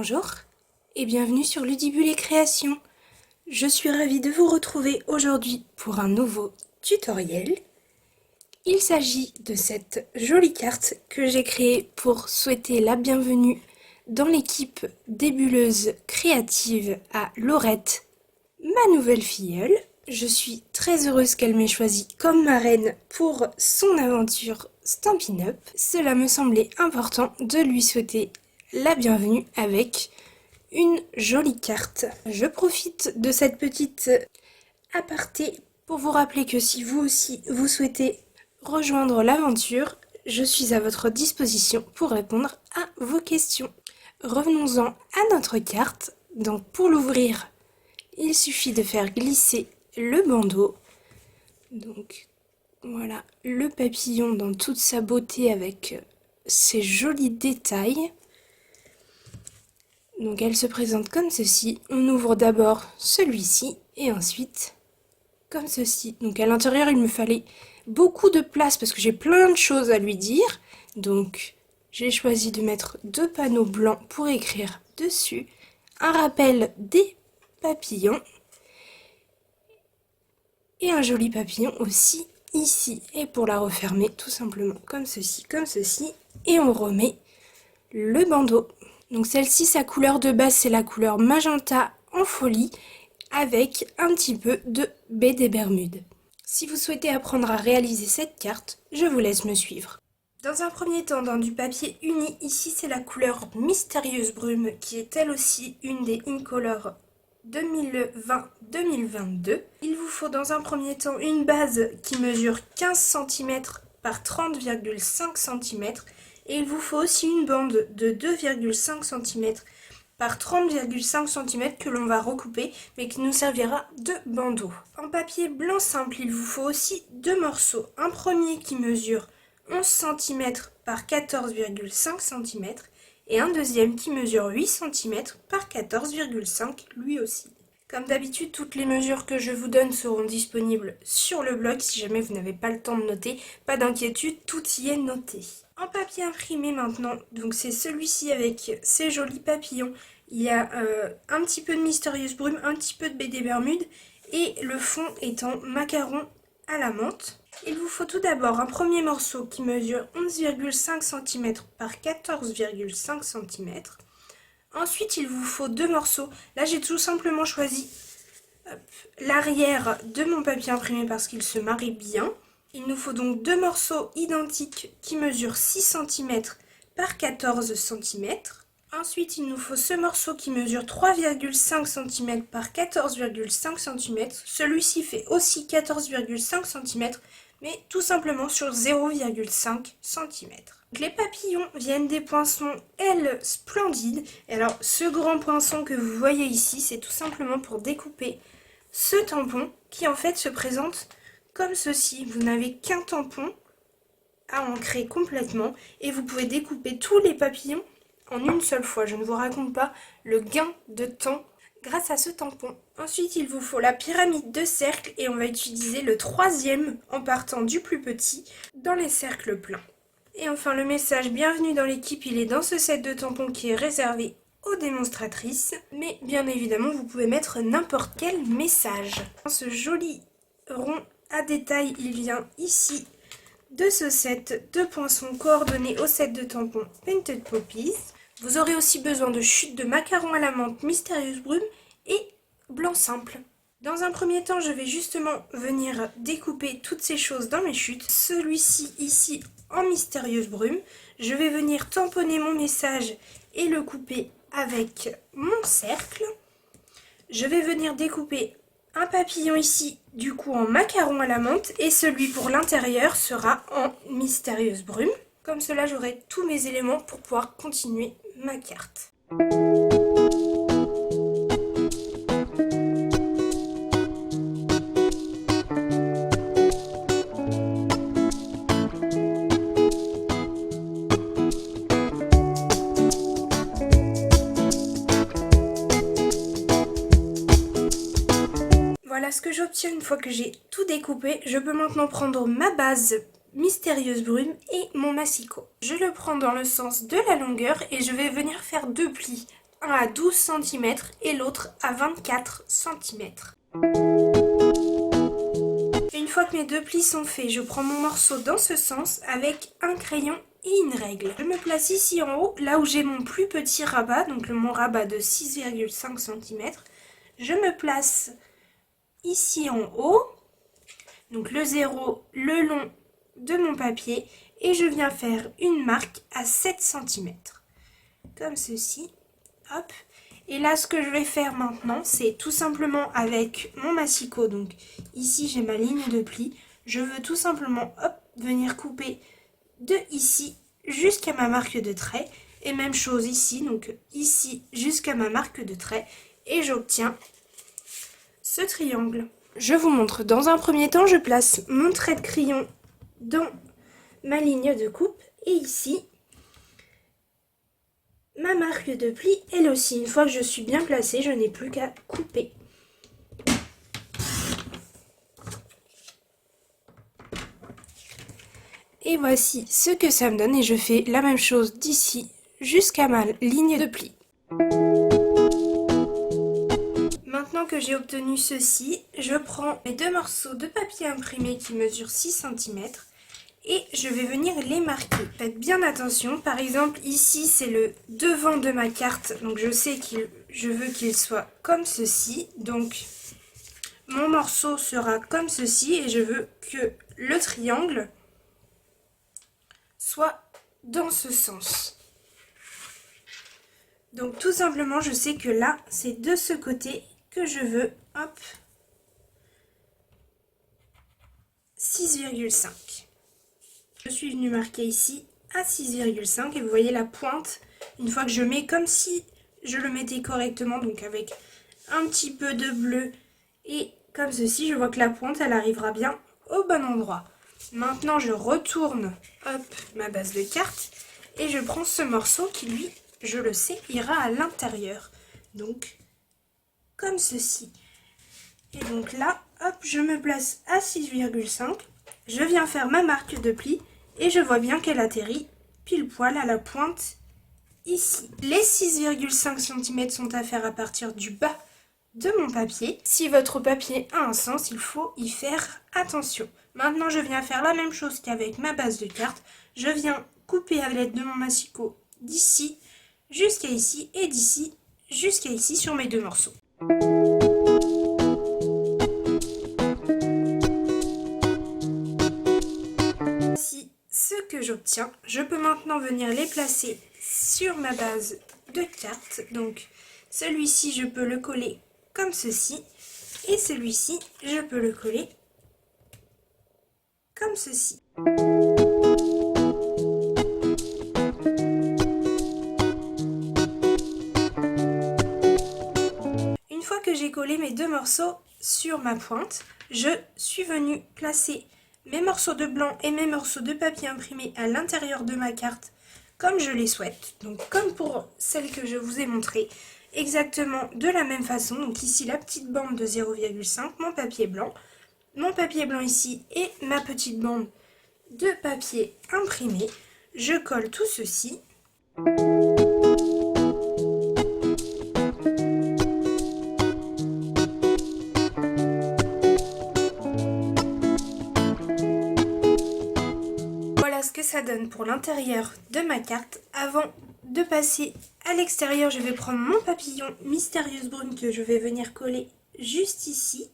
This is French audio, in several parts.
Bonjour et bienvenue sur Ludibule et Création. Je suis ravie de vous retrouver aujourd'hui pour un nouveau tutoriel. Il s'agit de cette jolie carte que j'ai créée pour souhaiter la bienvenue dans l'équipe débuleuse créative à Laurette, ma nouvelle filleule. Je suis très heureuse qu'elle m'ait choisie comme marraine pour son aventure Stampin' Up. Cela me semblait important de lui souhaiter la bienvenue avec une jolie carte. Je profite de cette petite aparté pour vous rappeler que si vous aussi vous souhaitez rejoindre l'aventure, je suis à votre disposition pour répondre à vos questions. Revenons-en à notre carte. Donc pour l'ouvrir, il suffit de faire glisser le bandeau. Donc voilà le papillon dans toute sa beauté avec ses jolis détails. Donc elle se présente comme ceci. On ouvre d'abord celui-ci et ensuite comme ceci. Donc à l'intérieur il me fallait beaucoup de place parce que j'ai plein de choses à lui dire. Donc j'ai choisi de mettre 2 panneaux blancs pour écrire dessus. Un rappel des papillons. Et un joli papillon aussi ici. Et pour la refermer tout simplement comme ceci. Et on remet le bandeau. Donc celle-ci, sa couleur de base, c'est la couleur magenta en folie avec un petit peu de baie des Bermudes. Si vous souhaitez apprendre à réaliser cette carte, je vous laisse me suivre. Dans un premier temps, dans du papier uni, ici c'est la couleur Mystérieuse Brume qui est elle aussi une des Incolor 2020-2022. Il vous faut dans un premier temps une base qui mesure 15 cm par 30,5 cm. Et il vous faut aussi une bande de 2,5 cm par 30,5 cm que l'on va recouper, mais qui nous servira de bandeau. En papier blanc simple, il vous faut aussi 2 morceaux. Un premier qui mesure 11 cm par 14,5 cm et un deuxième qui mesure 8 cm par 14,5 lui aussi. Comme d'habitude, toutes les mesures que je vous donne seront disponibles sur le blog si jamais vous n'avez pas le temps de noter. Pas d'inquiétude, tout y est noté. En papier imprimé maintenant, donc c'est celui-ci avec ces jolis papillons. Il y a un petit peu de Mystérieuse Brume, un petit peu de baie des Bermudes et le fond est en macaron à la menthe. Il vous faut tout d'abord un premier morceau qui mesure 11,5 cm par 14,5 cm. Ensuite, il vous faut 2 morceaux. Là, j'ai tout simplement choisi l'arrière de mon papier imprimé parce qu'il se marie bien. Il nous faut donc 2 morceaux identiques qui mesurent 6 cm par 14 cm. Ensuite, il nous faut ce morceau qui mesure 3,5 cm par 14,5 cm. Celui-ci fait aussi 14,5 cm, mais tout simplement sur 0,5 cm. Les papillons viennent des poinçons L Splendide. Et alors, ce grand poinçon que vous voyez ici, c'est tout simplement pour découper ce tampon qui en fait se présente comme ceci. Vous n'avez qu'un tampon à ancrer complètement et vous pouvez découper tous les papillons en une seule fois. Je ne vous raconte pas le gain de temps grâce à ce tampon. Ensuite, il vous faut la pyramide de cercles et on va utiliser le 3e en partant du plus petit dans les cercles pleins. Et enfin, le message bienvenue dans l'équipe, il est dans ce set de tampons qui est réservé aux démonstratrices. Mais bien évidemment, vous pouvez mettre n'importe quel message. Ce joli rond à détail, il vient ici de ce set de poinçons coordonnés au set de tampons Painted Poppies. Vous aurez aussi besoin de chutes de macarons à la menthe Mystérieuse Brume et blanc simple. Dans un premier temps, je vais justement venir découper toutes ces choses dans mes chutes. Celui-ci ici en Mystérieuse Brume. Je vais venir tamponner mon message et le couper avec mon cercle. Je vais venir découper un papillon ici, du coup en macaron à la menthe, et celui pour l'intérieur sera en Mystérieuse Brume. Comme cela, j'aurai tous mes éléments pour pouvoir continuer ma carte. Voilà ce que j'obtiens une fois que j'ai tout découpé. Je peux maintenant prendre ma base Mystérieuse Brume et mon massicot. Je le prends dans le sens de la longueur et je vais venir faire 2 plis un à 12 cm et l'autre à 24 cm. Une fois que mes deux plis sont faits, je prends mon morceau dans ce sens avec un crayon et une règle. Je me place ici en haut, là où j'ai mon plus petit rabat, donc mon rabat de 6,5 cm. Je me place ici en haut, donc le 0 le long de mon papier, et je viens faire une marque à 7 cm. Comme ceci. Hop. Et là, ce que je vais faire maintenant, c'est tout simplement avec mon massicot. Donc ici, j'ai ma ligne de pli. Je veux tout simplement venir couper de ici jusqu'à ma marque de trait. Et même chose ici, donc ici jusqu'à ma marque de trait. Et j'obtiens ce triangle. Je vous montre. Dans un premier temps, je place mon trait de crayon dans ma ligne de coupe. Et ici, ma marque de pli, elle aussi. Une fois que je suis bien placée, je n'ai plus qu'à couper. Et voici ce que ça me donne. Et je fais la même chose d'ici jusqu'à ma ligne de pli. Maintenant que j'ai obtenu ceci, je prends mes deux morceaux de papier imprimé qui mesurent 6 cm. Et je vais venir les marquer. Faites bien attention. Par exemple, ici, c'est le devant de ma carte. Donc, je sais que je veux qu'il soit comme ceci. Donc, mon morceau sera comme ceci. Et je veux que le triangle soit dans ce sens. Donc, tout simplement, je sais que là, c'est de ce côté que je veux, hop, 6,5. Je suis venue marquer ici à 6,5 et vous voyez la pointe, une fois que je mets comme si je le mettais correctement, donc avec un petit peu de bleu et comme ceci, je vois que la pointe, elle arrivera bien au bon endroit. Maintenant, je retourne, hop, ma base de carte et je prends ce morceau qui, lui, je le sais, ira à l'intérieur. Donc, comme ceci. Et donc là, hop, je me place à 6,5. Je viens faire ma marque de pli. Et je vois bien qu'elle atterrit pile poil à la pointe ici. Les 6,5 cm sont à faire à partir du bas de mon papier. Si votre papier a un sens, il faut y faire attention. Maintenant, je viens faire la même chose qu'avec ma base de carte. Je viens couper à l'aide de mon massicot d'ici jusqu'à ici et d'ici jusqu'à ici sur mes deux morceaux. Ce que j'obtiens, je peux maintenant venir les placer sur ma base de carte. Donc celui-ci, je peux le coller comme ceci. Et celui-ci, je peux le coller comme ceci. Une fois que j'ai collé mes deux morceaux sur ma pointe, je suis venue placer mes morceaux de blanc et mes morceaux de papier imprimé à l'intérieur de ma carte comme je les souhaite. Donc comme pour celle que je vous ai montrée, exactement de la même façon. Donc ici la petite bande de 0,5, mon papier blanc ici et ma petite bande de papier imprimé. Je colle tout ceci. Ce que ça donne pour l'intérieur de ma carte. Avant de passer à l'extérieur, je vais prendre mon papillon Mystérieuse Brune que je vais venir coller juste ici.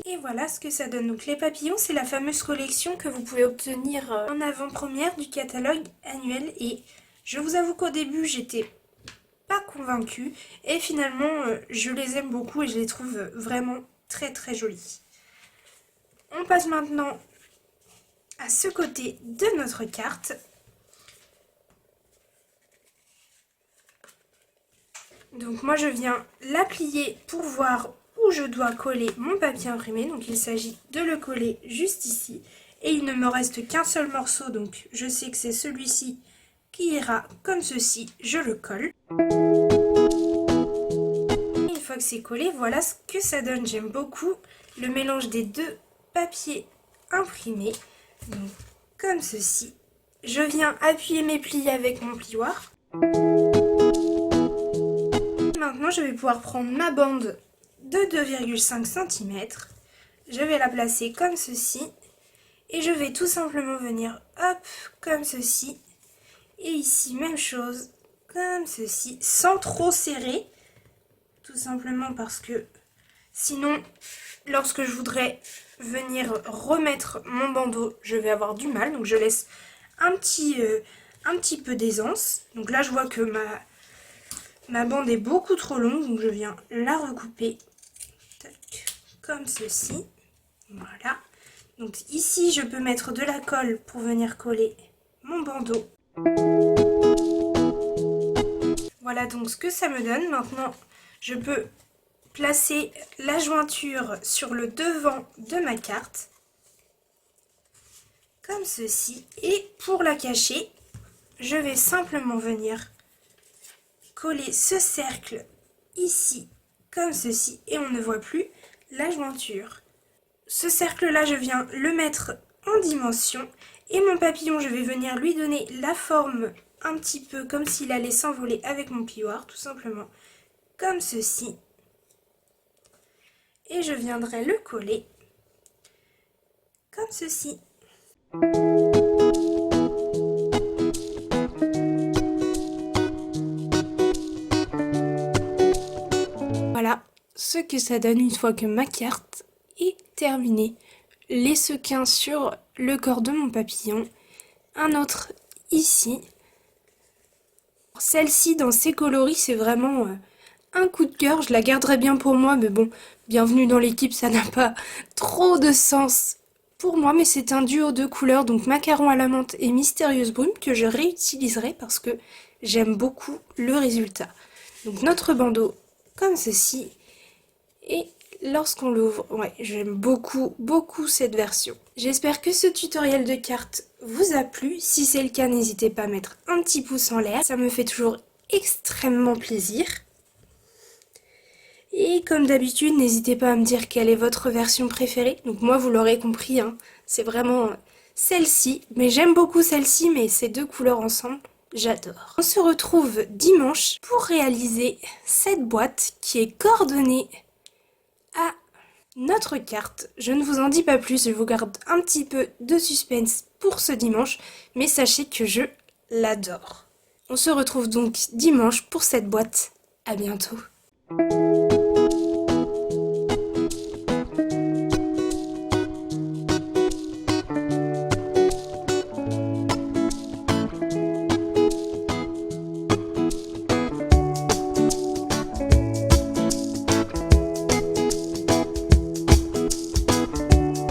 Et voilà ce que ça donne. Donc les papillons, c'est la fameuse collection que vous pouvez obtenir en avant-première du catalogue annuel. Et je vous avoue qu'au début, j'étais pas convaincue. Et finalement, je les aime beaucoup et je les trouve vraiment très très jolis. On passe maintenant à ce côté de notre carte. Donc moi je viens la plier pour voir où je dois coller mon papier imprimé. Donc il s'agit de le coller juste ici. Et il ne me reste qu'un seul morceau, donc je sais que c'est celui-ci qui ira comme ceci. Je le colle. Et une fois que c'est collé, voilà ce que ça donne. J'aime beaucoup le mélange des deux papiers imprimés. Donc, comme ceci, je viens appuyer mes plis avec mon plioir. Maintenant, je vais pouvoir prendre ma bande de 2,5 cm. Je vais la placer comme ceci. Et je vais tout simplement venir, hop, comme ceci. Et ici, même chose, comme ceci, sans trop serrer. Tout simplement parce que sinon, lorsque je voudrais venir remettre mon bandeau, je vais avoir du mal. Donc je laisse un petit peu d'aisance. Donc là, je vois que ma bande est beaucoup trop longue. Donc je viens la recouper. Tac, comme ceci. Voilà. Donc ici, je peux mettre de la colle pour venir coller mon bandeau. Voilà donc ce que ça me donne. Maintenant, je peux placer la jointure sur le devant de ma carte. Comme ceci. Et pour la cacher, je vais simplement venir coller ce cercle ici, comme ceci. Et on ne voit plus la jointure. Ce cercle-là, je viens le mettre en dimension. Et mon papillon, je vais venir lui donner la forme un petit peu comme s'il allait s'envoler avec mon plioir, tout simplement comme ceci. Et je viendrai le coller comme ceci. Voilà ce que ça donne une fois que ma carte est terminée. Les sequins sur le corps de mon papillon, un autre ici. Celle-ci dans ses coloris, c'est vraiment un coup de cœur, je la garderai bien pour moi, mais bon, bienvenue dans l'équipe, ça n'a pas trop de sens pour moi, mais c'est un duo de couleurs, donc macaron à la menthe et mystérieuse brume, que je réutiliserai parce que j'aime beaucoup le résultat. Donc notre bandeau, comme ceci, et lorsqu'on l'ouvre, ouais, j'aime beaucoup cette version. J'espère que ce tutoriel de cartes vous a plu. Si c'est le cas, n'hésitez pas à mettre un petit pouce en l'air. Ça me fait toujours extrêmement plaisir. Et comme d'habitude, n'hésitez pas à me dire quelle est votre version préférée. Donc moi, vous l'aurez compris, hein, c'est vraiment celle-ci. Mais j'aime beaucoup celle-ci, mais ces deux couleurs ensemble, j'adore. On se retrouve dimanche pour réaliser cette boîte qui est coordonnée à notre carte. Je ne vous en dis pas plus, je vous garde un petit peu de suspense pour ce dimanche, mais sachez que je l'adore. On se retrouve donc dimanche pour cette boîte. À bientôt.